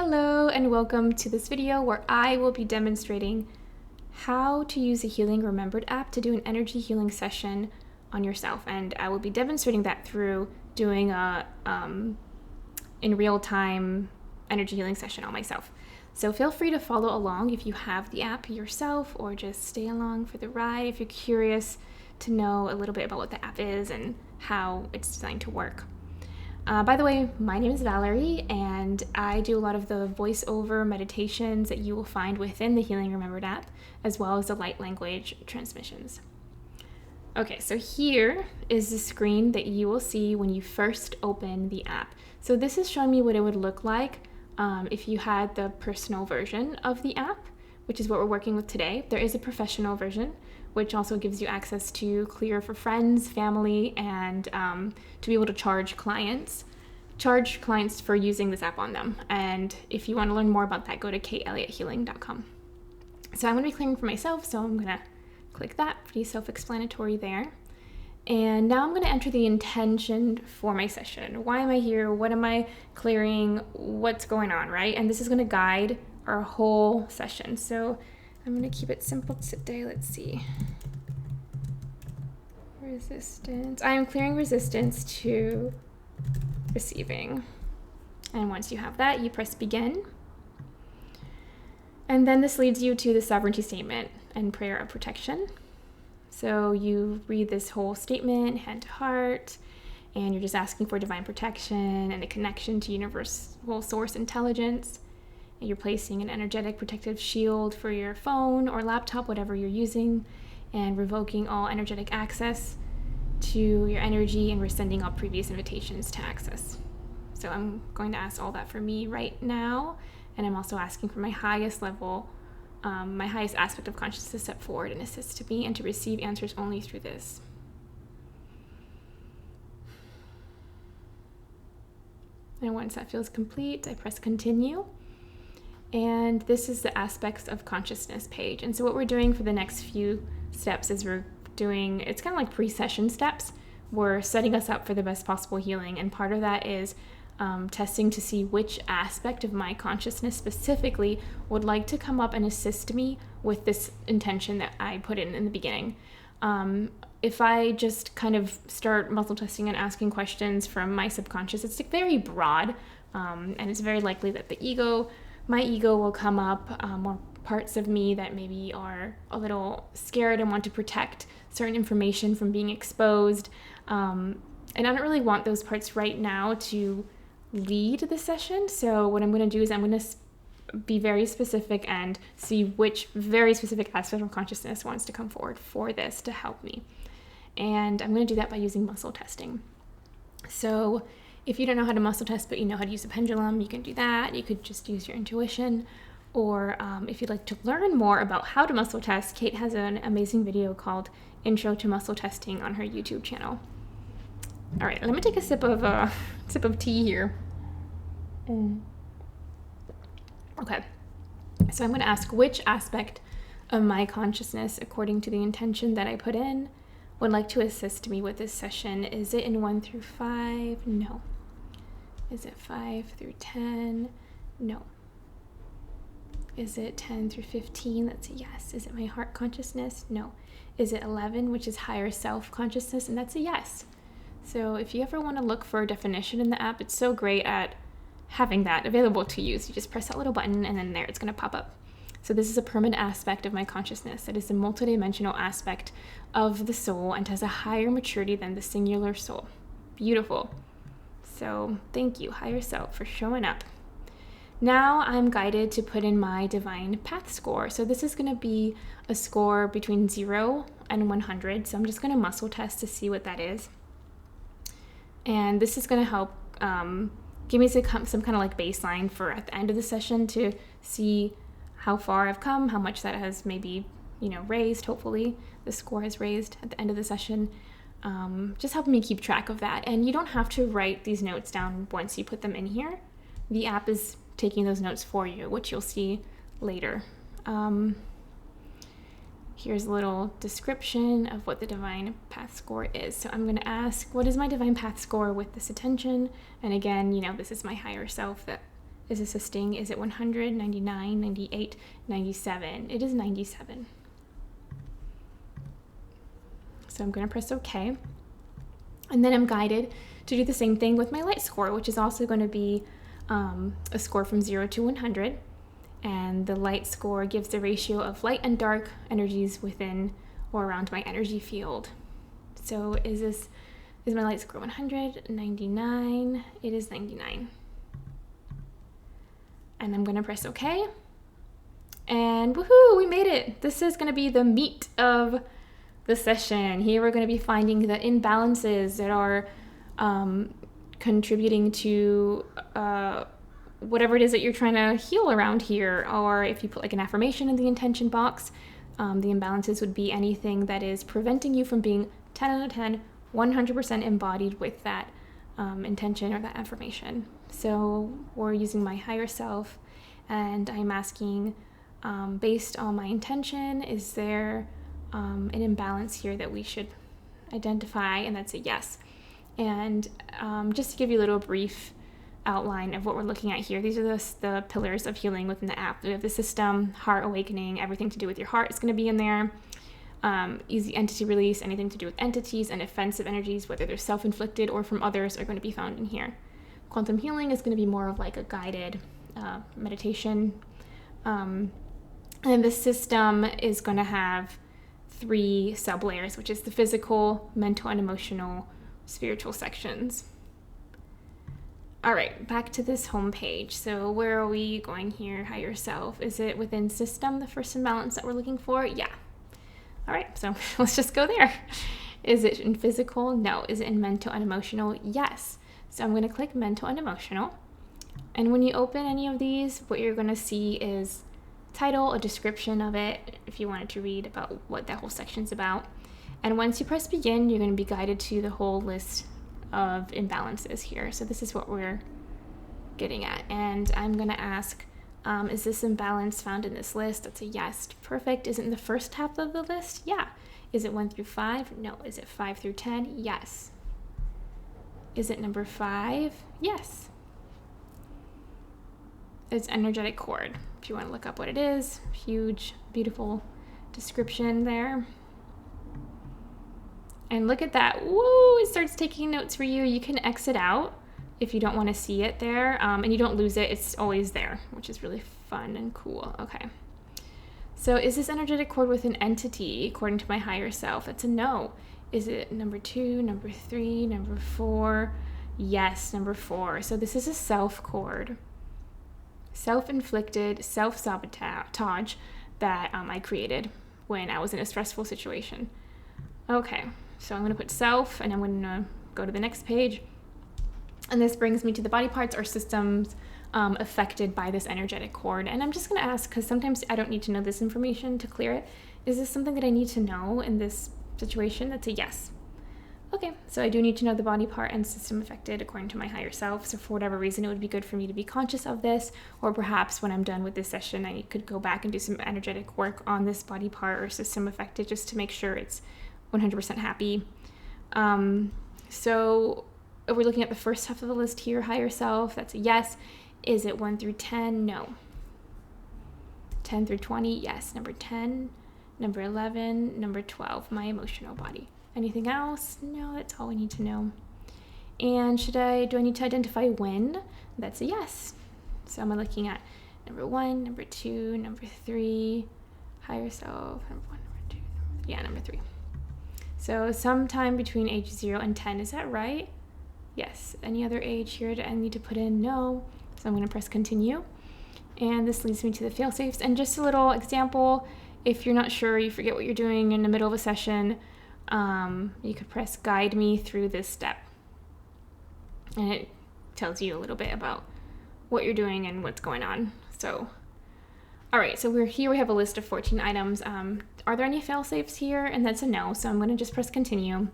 Hello and welcome to this video where I will be demonstrating how to use a Healing Remembered app to do an energy healing session on yourself. And I will be demonstrating that through doing a in real time energy healing session on myself. So feel free to follow along if you have the app yourself, or just stay along for the ride if you're curious to know a little bit about what the app is and how it's designed to work. By the way, my name is Valerie, and I do a lot of the voiceover meditations that you will find within the Healing Remembered app, as well as the light language transmissions. Okay, so here is the screen that you will see when you first open the app. So this is showing me what it would look like if you had the personal version of the app, which is what we're working with today. There is a professional version, which also gives you access to clear for friends, family, and to be able to charge clients for using this app on them. And if you want to learn more about that, go to kateelliothealing.com. So I'm going to be clearing for myself, so I'm going to click that. Pretty self-explanatory there. And now I'm going to enter the intention for my session. Why am I here? What am I clearing? What's going on, right? And this is going to guide our whole session. So I'm going to keep it simple today. Let's see. Resistance. I am clearing resistance to receiving. And once you have that, you press begin. And then this leads you to the sovereignty statement and prayer of protection. So you read this whole statement, head to heart, and you're just asking for divine protection and a connection to universal source intelligence. And you're placing an energetic protective shield for your phone or laptop, whatever you're using, and revoking all energetic access to your energy, and rescinding all previous invitations to access. So I'm going to ask all that for me right now, and I'm also asking for my highest level, my highest aspect of consciousness to step forward and assist to me and to receive answers only through this. And once that feels complete, I press continue. And this is the aspects of consciousness page. And so what we're doing for the next few steps is it's kind of like pre-session steps. We're setting us up for the best possible healing. And part of that is testing to see which aspect of my consciousness specifically would like to come up and assist me with this intention that I put in the beginning. If I just kind of start muscle testing and asking questions from my subconscious, it's very broad, and it's very likely that my ego will come up, or parts of me that maybe are a little scared and want to protect certain information from being exposed. And I don't really want those parts right now to lead the session. So what I'm going to do is I'm going to be very specific and see which very specific aspect of consciousness wants to come forward for this to help me. And I'm going to do that by using muscle testing. So if you don't know how to muscle test, but you know how to use a pendulum, you can do that. You could just use your intuition. Or if you'd like to learn more about how to muscle test, Kate has an amazing video called Intro to Muscle Testing on her YouTube channel. All right, let me take a sip of tea here. Okay, so I'm going to ask which aspect of my consciousness, according to the intention that I put in, would like to assist me with this session. Is it in 1 through 5? No. Is it 5 through 10? No. Is it 10 through 15? That's a yes. Is it my heart consciousness? No. Is it 11, which is higher self consciousness? And that's a yes. So if you ever want to look for a definition in the app, it's so great at having that available to you. So you just press that little button, and then there it's going to pop up. So this is a permanent aspect of my consciousness. It is a multidimensional aspect of the soul and has a higher maturity than the singular soul. Beautiful. So thank you, higher self, for showing up. Now I'm guided to put in my divine path score. So this is going to be a score between 0 and 100. So I'm just going to muscle test to see what that is. And this is going to help give me some kind of like baseline for at the end of the session to see how far I've come, how much that has maybe, raised. Hopefully the score has raised at the end of the session. Just helping me keep track of that. And you don't have to write these notes down once you put them in here. The app is taking those notes for you, which you'll see later. Here's a little description of what the divine path score is. So I'm going to ask, what is my divine path score with this attention? And again, this is my higher self that Is this a sting? Is it 100, 99, 98, 97? It is 97. So I'm going to press OK. And then I'm guided to do the same thing with my light score, which is also going to be a score from 0 to 100. And the light score gives the ratio of light and dark energies within or around my energy field. So is my light score 100, 99? It is 99. And I'm going to press OK. And woohoo, we made it. This is going to be the meat of the session. Here we're going to be finding the imbalances that are contributing to whatever it is that you're trying to heal around here. Or if you put like an affirmation in the intention box, the imbalances would be anything that is preventing you from being 10 out of 10, 100% embodied with that intention or that affirmation. So we're using my higher self, and I'm asking, based on my intention, is there an imbalance here that we should identify? And that's a yes. And just to give you a little brief outline of what we're looking at here, these are the pillars of healing within the app. We have the system, heart awakening, everything to do with your heart is going to be in there. Easy entity release, anything to do with entities, and offensive energies, whether they're self-inflicted or from others, are going to be found in here. Quantum healing is going to be more of like a guided meditation. And the system is going to have 3 sub-layers, which is the physical, mental, and emotional, spiritual sections. All right, back to this home page. So where are we going here? Higher self. Is it within system, the first imbalance that we're looking for? Yeah. All right, so let's just go there. Is it in physical? No. Is it in mental and emotional? Yes. So I'm going to click mental and emotional. And when you open any of these, what you're going to see is title, a description of it, if you wanted to read about what that whole section's about. And once you press begin, you're going to be guided to the whole list of imbalances here. So this is what we're getting at. And I'm going to ask, is this imbalance found in this list? That's a yes. Perfect. Is it in the first half of the list? Yeah. Is it 1 through 5? No. Is it 5 through 10? Yes. Is it number 5? Yes. It's energetic cord. If you want to look up what it is, huge, beautiful description there. And look at that. Woo! It starts taking notes for you. You can exit out if you don't want to see it there, and you don't lose it. It's always there, which is really fun and cool. Okay. So is this energetic cord with an entity according to my higher self? It's a no. Is it number 2, number 3, number 4? Yes, number 4. So this is a self cord. Self-inflicted, self-sabotage that I created when I was in a stressful situation. Okay, so I'm going to put self, and I'm going to go to the next page. And this brings me to the body parts or systems affected by this energetic cord. And I'm just going to ask, because sometimes I don't need to know this information to clear it. Is this something that I need to know in this situation? That's a yes. Okay, so I do need to know the body part and system affected according to my higher self. So for whatever reason, it would be good for me to be conscious of this, or perhaps when I'm done with this session, I could go back and do some energetic work on this body part or system affected just to make sure it's 100% happy. So we're looking at the first half of the list here, higher self. That's a yes. Is it 1 through 10? No. 10 through 20? Yes. Number 10, number 11, number 12, my emotional body. Anything else? No, that's all we need to know. And do I need to identify when? That's a yes. So am I looking at number 1, number 2, number 3, higher self, number 1, number 2, number 3. So sometime between age 0 and 10, is that right? Yes. Any other age here that I need to put in? No. So I'm going to press continue. And this leads me to the fail-safes. And just a little example, if you're not sure, you forget what you're doing in the middle of a session, you could press guide me through this step. And it tells you a little bit about what you're doing and what's going on. So, all right, so we have a list of 14 items. Are there any fail-safes here? And that's a no, so I'm going to just press continue.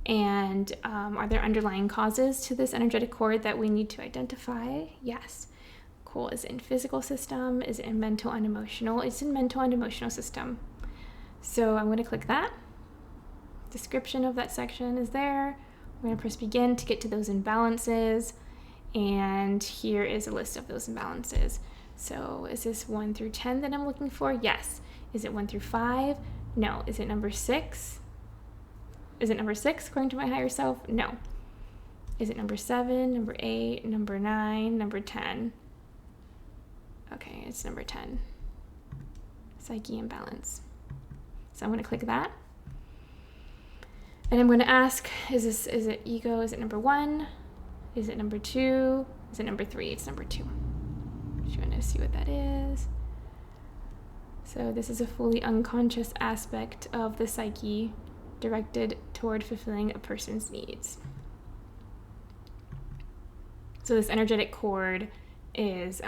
And are there underlying causes to this energetic cord that we need to identify? Yes. Cool. Is it in physical system? Is it in mental and emotional? It's in mental and emotional system. So I'm going to click that. Description of that section is there. I'm going to press begin to get to those imbalances. And here is a list of those imbalances. So is this 1 through 10 that I'm looking for? Yes. Is it 1 through 5? No. Is it number 6? Is it number 6 according to my higher self? No. Is it number 7, number 8, number 9, number 10? Okay, it's number 10. Psyche imbalance. So I'm going to click that. And I'm going to ask, is it ego? Is it number 1? Is it number 2? Is it number 3? It's number 2. Just trying to see what that is. So this is a fully unconscious aspect of the psyche directed toward fulfilling a person's needs. So this energetic cord is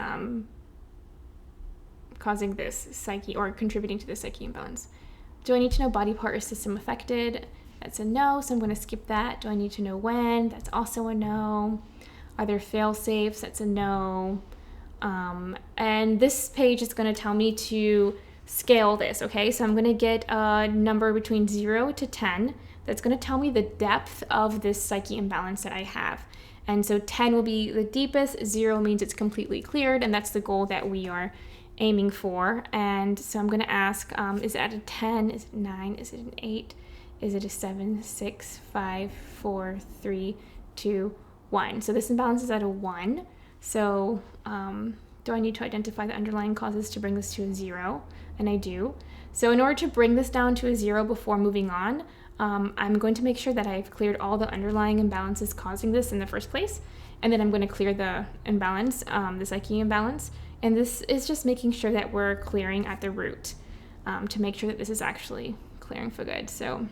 causing this psyche or contributing to the psyche imbalance. Do I need to know body part or system affected? That's a no, so I'm going to skip that. Do I need to know when? That's also a no. Are there fail safes? That's a no. And this page is going to tell me to scale this, okay? So I'm going to get a number between 0 to 10 that's going to tell me the depth of this psyche imbalance that I have. And so 10 will be the deepest, 0 means it's completely cleared, and that's the goal that we are aiming for. And so I'm going to ask, is it at a 10? Is it 9? Is it an 8? Is it a 7, 6, 5, 4, 3, 2, 1? So this imbalance is at a 1. So do I need to identify the underlying causes to bring this to a 0? And I do. So in order to bring this down to a 0 before moving on, I'm going to make sure that I've cleared all the underlying imbalances causing this in the first place. And then I'm going to clear the imbalance, the psyche imbalance. And this is just making sure that we're clearing at the root to make sure that this is actually clearing for good. So,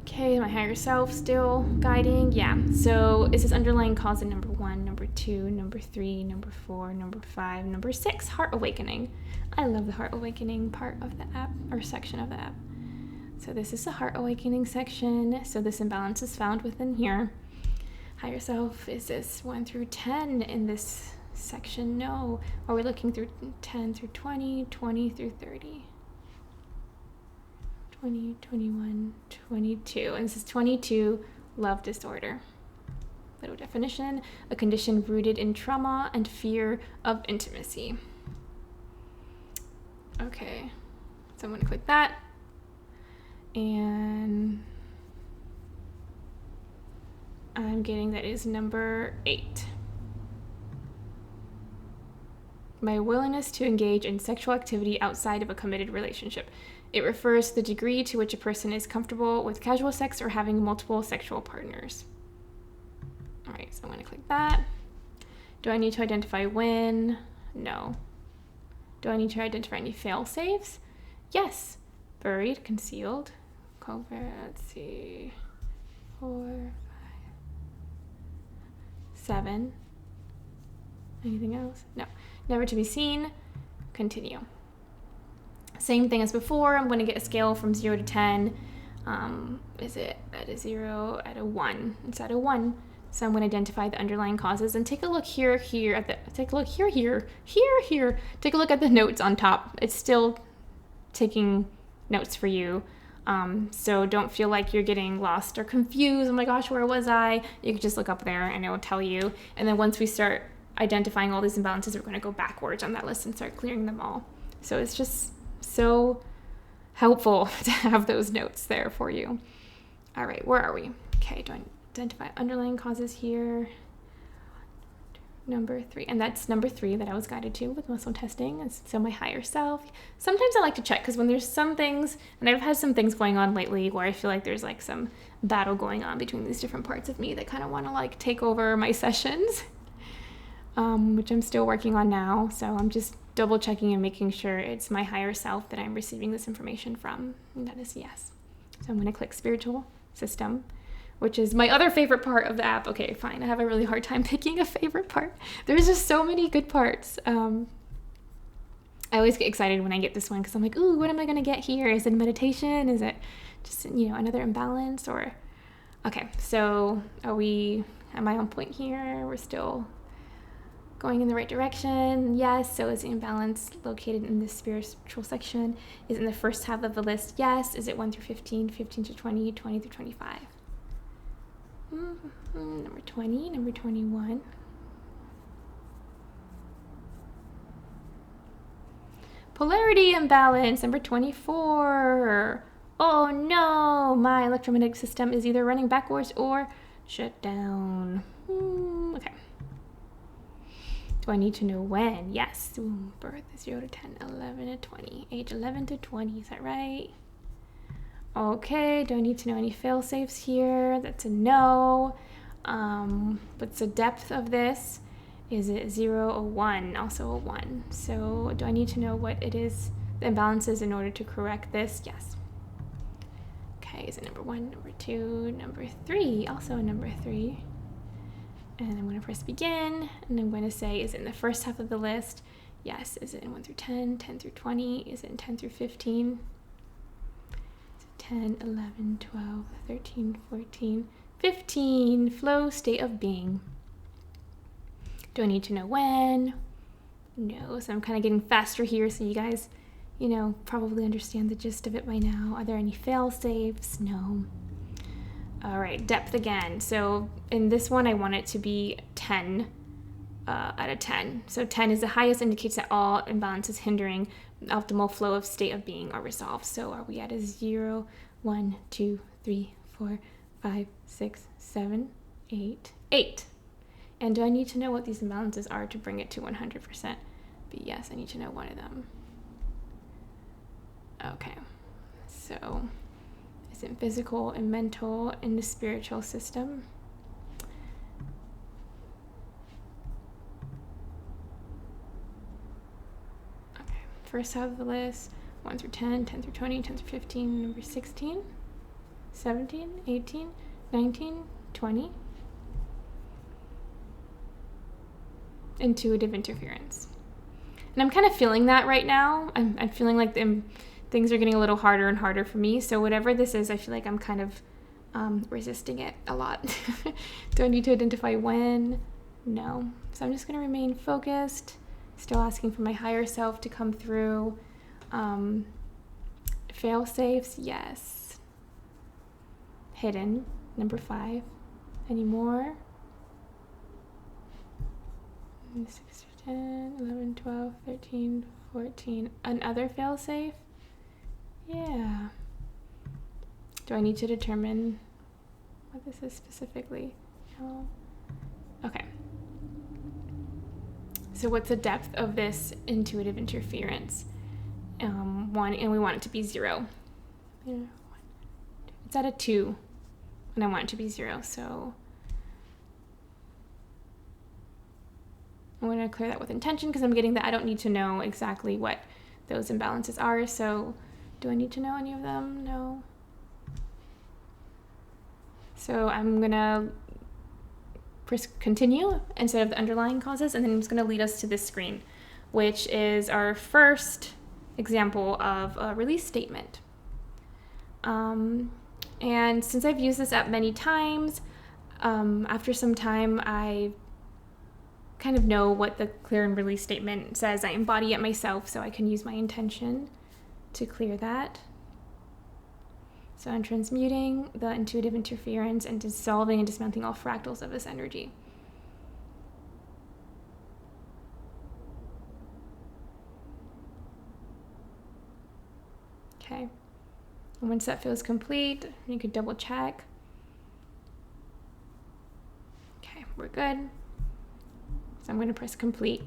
okay, my higher self still guiding. Yeah, so is this underlying cause in number 1, number 2, number 3, number 4, number 5, number 6, heart awakening. I love the heart awakening part of the app or section of the app. So this is the heart awakening section. So this imbalance is found within here. Higher self, is this 1 through 10 in this section? No. Are we looking through 10 through 20, 20 through 30? 20, 21, 22. And this is 22, love disorder. Little definition, a condition rooted in trauma and fear of intimacy. Okay, so I'm going to click that. And I'm getting that is number 8. My willingness to engage in sexual activity outside of a committed relationship. It refers to the degree to which a person is comfortable with casual sex or having multiple sexual partners. All right, so I'm going to click that. Do I need to identify when? No. Do I need to identify any fail-safes? Yes. Buried, concealed, covert, let's see, 4, 5, 7. Anything else? No. Never to be seen. Continue. Same thing as before. I'm going to get a scale from 0 to 10. Is it at a 0? At a 1. It's at a 1. So I'm going to identify the underlying causes and take a look here. Take a look here. Take a look at the notes on top. It's still taking notes for you. So don't feel like you're getting lost or confused. Oh my gosh, where was I? You can just look up there and it will tell you. And then once we start identifying all these imbalances, we're going to go backwards on that list and start clearing them all. So it's just so helpful to have those notes there for you. All right, where are we? Okay, do I identify underlying causes here? Number 3, and that's number 3 that I was guided to with muscle testing. So my higher self. Sometimes I like to check because when there's some things, and I've had some things going on lately where I feel like there's like some battle going on between these different parts of me that kind of want to like take over my sessions, which I'm still working on now. So I'm just double checking and making sure it's my higher self that I'm receiving this information from, and that is yes. So I'm going to click spiritual system, which is my other favorite part of the app. Okay, fine. I have a really hard time picking a favorite part. There's just so many good parts. I always get excited when I get this one because I'm like, ooh, what am I going to get here? Is it meditation? Is it just, another imbalance? Or, okay, so am I on point here? We're still going in the right direction. Yes. So is the imbalance located in the spiritual section? Is it in the first half of the list? Yes. Is it 1 through 15, 15 to 20, 20 through 25? Number 20, number 21. Polarity imbalance, number 24. Oh no, my electromagnetic system is either running backwards or shut down. Okay. Do I need to know when? Yes. Birth is 0 to 10, 11 to 20. Age 11 to 20, is that right? Okay, do I need to know any fail safes here? That's a no. What's the depth of this? Is it 0 or 1? Also a 1. So do I need to know what it is, the imbalances, in order to correct this? Yes. Okay, is it number 1, number 2, number 3? Also a number 3. And I'm going to press begin, and I'm going to say, is it in the first half of the list? Yes. Is it in 1 through 10, 10 through 20? Is it in 10 through 15? 10, 11, 12, 13, 14, 15. Flow state of being. Do I need to know when? No. So I'm kind of getting faster here so you guys, probably understand the gist of it by now. Are there any fail safes? No. All right, depth again. So in this one, I want it to be 10 out of 10. So 10 is the highest, indicates that all imbalances hindering optimal flow of state of being are resolved. So are we at a 0, 1, 2, 3, 4, 5, 6, 7, 8, 8. And do I need to know what these imbalances are to bring it to 100%? But yes, I need to know one of them. Okay, so is it physical and mental in the spiritual system? Okay, first half of the list, 1 through 10, 10 through 20, 10 through 15, number 16, 17, 18, 19, 20. Intuitive interference. And I'm kind of feeling that right now. I'm feeling like things are getting a little harder and harder for me. So whatever this is, I feel like I'm kind of resisting it a lot. Do I need to identify when? No. So I'm just going to remain focused, still asking for my higher self to come through. Fail safes, yes. Hidden, number 5. Any more? 6, 10, 11, 12, 13, 14. Another fail-safe? Yeah. Do I need to determine what this is specifically? No. Okay. So what's the depth of this intuitive interference? 1, and we want it to be 0. It's at a 2, and I want it to be 0, so I'm going to clear that with intention because I'm getting that I don't need to know exactly what those imbalances are. So do I need to know any of them? No. So I'm going to press continue instead of the underlying causes, and then I'm just going to lead us to this screen, which is our first example of a release statement. And since I've used this app many times, after some time I kind of know what the clear and release statement says. I embody it myself, so I can use my intention to clear that. So I'm transmuting the intuitive interference and dissolving and dismantling all fractals of this energy. Okay. And once that feels complete, you could double check. Okay, we're good. So I'm going to press complete.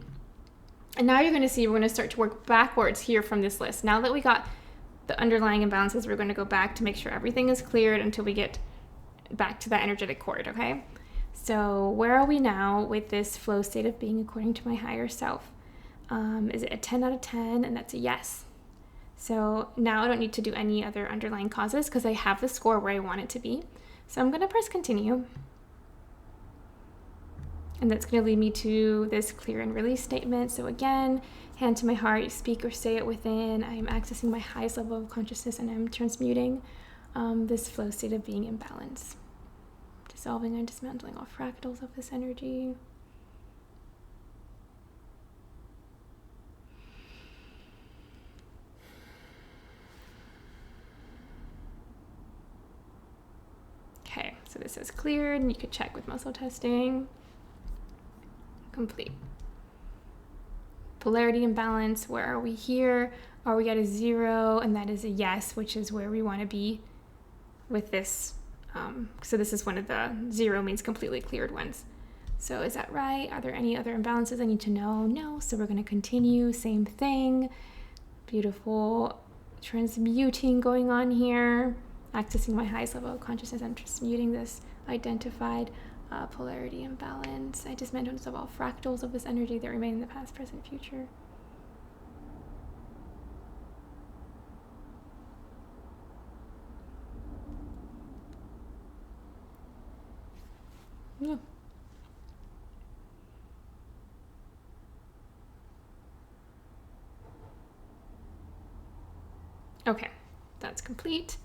And now you're going to see we're going to start to work backwards here from this list. Now that we got the underlying imbalances, we're going to go back to make sure everything is cleared until we get back to that energetic cord, okay? So where are we now with this flow state of being according to my higher self? Is it a 10 out of 10? And that's a yes. So now I don't need to do any other underlying causes because I have the score where I want it to be. So I'm going to press continue. And that's going to lead me to this clear and release statement. So again, hand to my heart, you speak or say it within. I am accessing my highest level of consciousness and I'm transmuting this flow state of being in balance. Dissolving and dismantling all fractals of this energy. Okay, so this is cleared, and you could check with muscle testing. Complete. Polarity imbalance, where are we here? Are we at a 0? And that is a yes, which is where we want to be with this. So this is one of the 0 means completely cleared ones. So is that right? Are there any other imbalances I need to know? No. So we're going to continue. Same thing. Beautiful transmuting going on here. Accessing my highest level of consciousness. I'm transmuting this identified polarity imbalance. I just mentioned all fractals of this energy that remain in the past, present, future. Yeah. Okay, that's complete.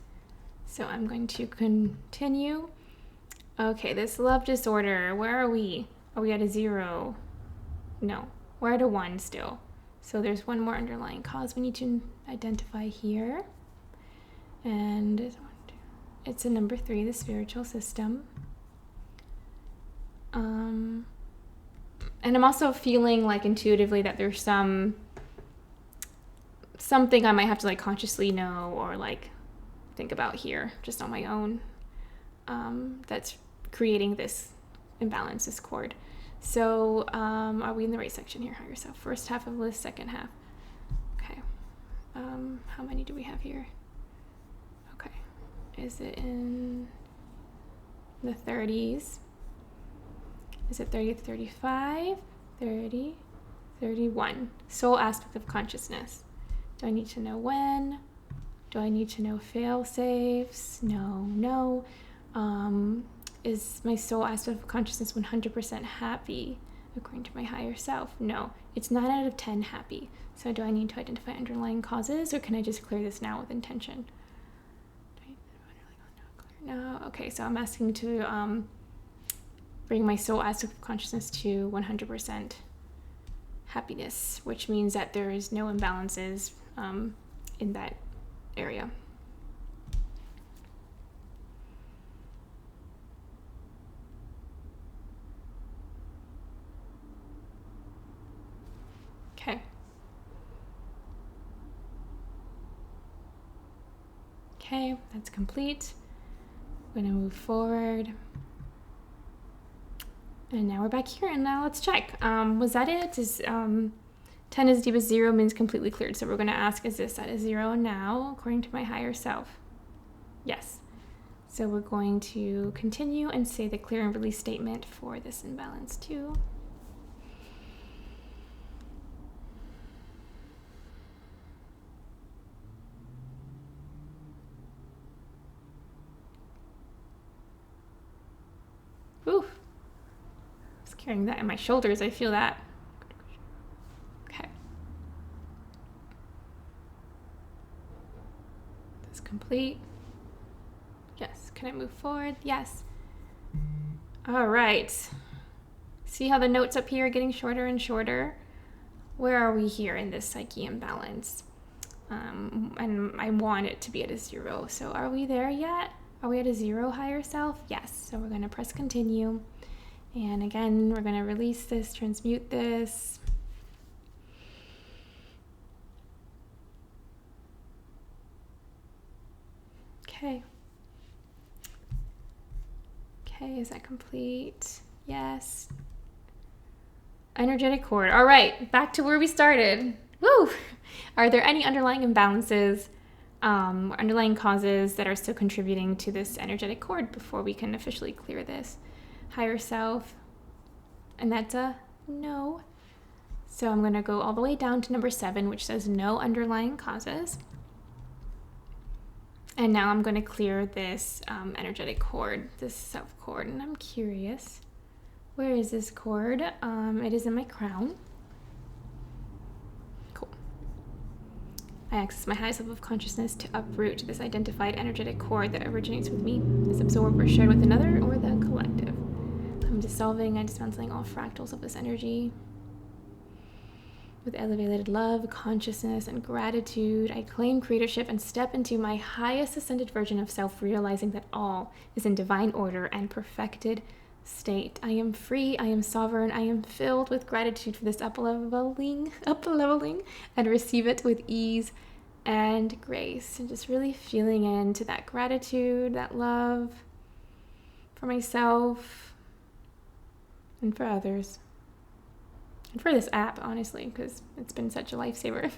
So I'm going to continue. Okay, this love disorder, where are we? Are we at a 0? No, we're at a 1 still. So there's one more underlying cause we need to identify here. And it's a number 3, the spiritual system. And I'm also feeling like intuitively that there's something I might have to like consciously know or like think about here just on my own, that's creating this imbalance, this cord. So are we in the right section here? Higher self, first half of the list, second half. Okay. How many do we have here? Okay. Is it in the 30s? Is it 30 to 35? 30, 31. Soul aspect of consciousness. Do I need to know when? Do I need to know fail safes? No. Is my soul aspect of consciousness 100% happy according to my higher self? No. It's 9 out of 10 happy. So do I need to identify underlying causes, or can I just clear this now with intention? No. Okay, so I'm asking to bring my soul aspect of consciousness to 100% happiness, which means that there is no imbalances in that area. Okay, that's complete. I'm going to move forward. And now we're back here, and now let's check. Was that it? Is 10 as deep as 0 means completely cleared. So we're going to ask, is this at a 0 now, according to my higher self? Yes. So we're going to continue and say the clear and release statement for this imbalance too. Ooh. I was carrying that in my shoulders. I feel that. Okay. That's complete. Yes. Can I move forward? Yes. All right. See how the notes up here are getting shorter and shorter? Where are we here in this psyche imbalance? And I want it to be at a 0. So are we there yet? Are we at a 0 higher self? Yes. So we're going to press continue. And again, we're going to release this, transmute this. Okay. Okay, is that complete? Yes. Energetic cord. All right, back to where we started. Woo! Are there any underlying imbalances, underlying causes that are still contributing to this energetic cord before we can officially clear this? Higher self. And that's a no. So I'm going to go all the way down to number 7, which says no underlying causes. And now I'm going to clear this energetic cord, this self cord. And I'm curious, where is this cord? It is in my crown. Cool. I access my highest level of consciousness to uproot this identified energetic cord that originates with me, is absorbed or shared with another or the collective. I'm dissolving and dismantling all fractals of this energy. With elevated love, consciousness, and gratitude, I claim creatorship and step into my highest ascended version of self, realizing that all is in divine order and perfected state. I am free, I am sovereign, I am filled with gratitude for this up-leveling, and receive it with ease and grace. And just really feeling into that gratitude, that love for myself and for others. And for this app, honestly, because it's been such a lifesaver.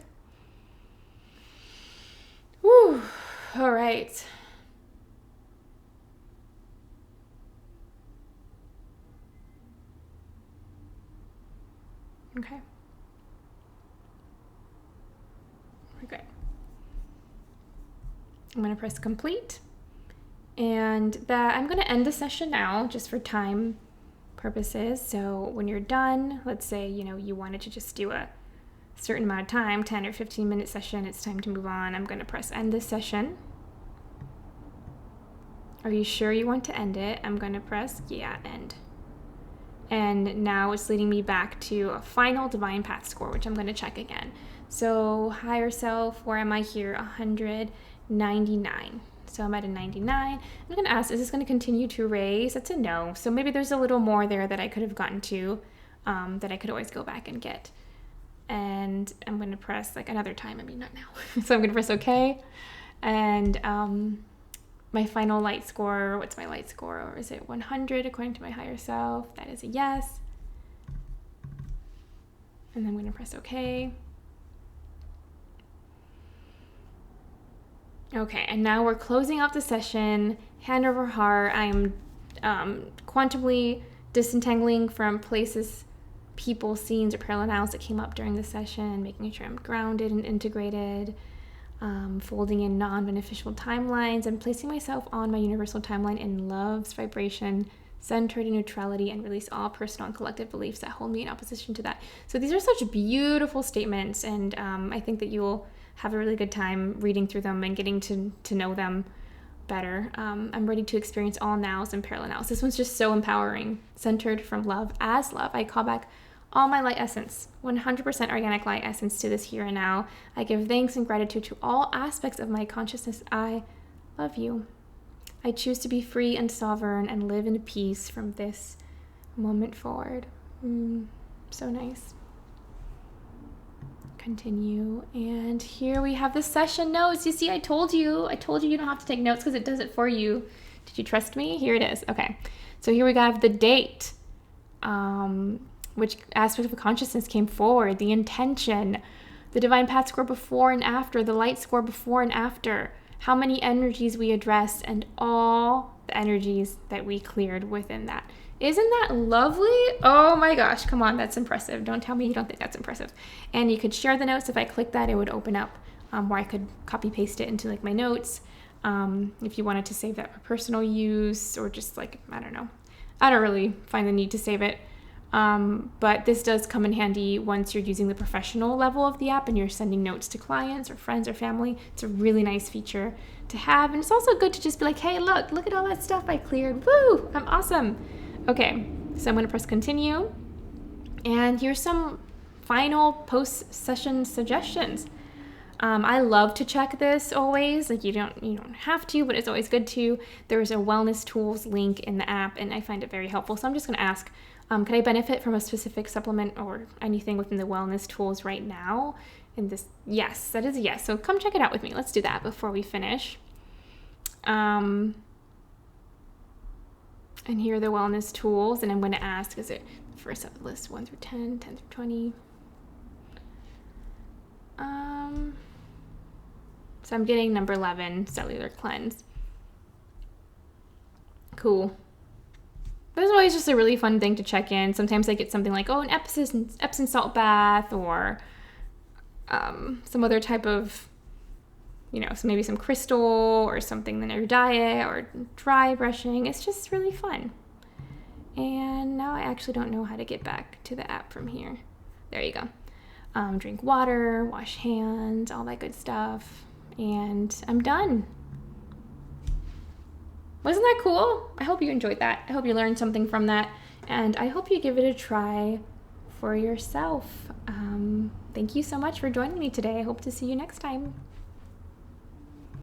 Woo! All right. Okay. Okay. I'm going to press complete. And I'm going to end the session now, just for time purposes. So when you're done, let's say, you wanted to just do a certain amount of time, 10 or 15 minute session, it's time to move on. I'm going to press end this session. Are you sure you want to end it? I'm going to press, end. And now it's leading me back to a final divine path score, which I'm going to check again. So higher self, where am I here? 199. So I'm at a 99. I'm going to ask, is this going to continue to raise? That's a no. So maybe there's a little more there that I could have gotten to, that I could always go back and get. And I'm going to press another time. Not now. So I'm going to press OK. And my final light score, what's my light score? Or is it 100 according to my higher self? That is a yes. And then I'm going to press OK. Okay, and now we're closing off the session, hand over heart. I'm quantumly disentangling from places, people, scenes, or parallels that came up during the session, making sure I'm grounded and integrated, folding in non-beneficial timelines, and placing myself on my universal timeline in love's vibration, centered in neutrality, and release all personal and collective beliefs that hold me in opposition to that. So these are such beautiful statements, and I think that you'll have a really good time reading through them and getting to know them better. I'm ready to experience all nows and parallels. This one's just so empowering. Centered from love as love, I call back all my light essence, 100% organic light essence to this here and now. I give thanks and gratitude to all aspects of my consciousness. I love you. I choose to be free and sovereign and live in peace from this moment forward. So nice. Continue. And here we have the session notes. You see, I told you you don't have to take notes because it does it for you. Did you trust me? Here it is. Okay. So here we have the date, which aspect of consciousness came forward, the intention, the divine path score before and after, the light score before and after, how many energies we addressed, and all the energies that we cleared within that. Isn't that lovely? Oh my gosh, come on, that's impressive. Don't tell me you don't think that's impressive. And you could share the notes. If I click that, it would open up where I could copy paste it into my notes. If you wanted to save that for personal use, or just I don't know. I don't really find the need to save it. But this does come in handy once you're using the professional level of the app and you're sending notes to clients or friends or family. It's a really nice feature to have. And it's also good to just be like, hey, look at all that stuff I cleared. Woo, I'm awesome. Okay, so I'm going to press continue. And here's some final post-session suggestions. I love to check this always. You don't have to, but it's always good to. There's a wellness tools link in the app, and I find it very helpful. So I'm just going to ask, can I benefit from a specific supplement or anything within the wellness tools right now? And this, yes, that is a yes. So come check it out with me. Let's do that before we finish. And here are the wellness tools, and I'm going to ask, is it first up the list 1 through 10, 10 through 20? So I'm getting number 11, cellular cleanse. Cool. This is always just a really fun thing to check in. Sometimes I get something like, an Epsom salt bath, or some other type of, so maybe some crystal or something in your diet, or dry brushing. It's just really fun. And now I actually don't know how to get back to the app from here. There you go. Drink water, wash hands, all that good stuff. And I'm done. Wasn't that cool? I hope you enjoyed that. I hope you learned something from that. And I hope you give it a try for yourself. Thank you so much for joining me today. I hope to see you next time.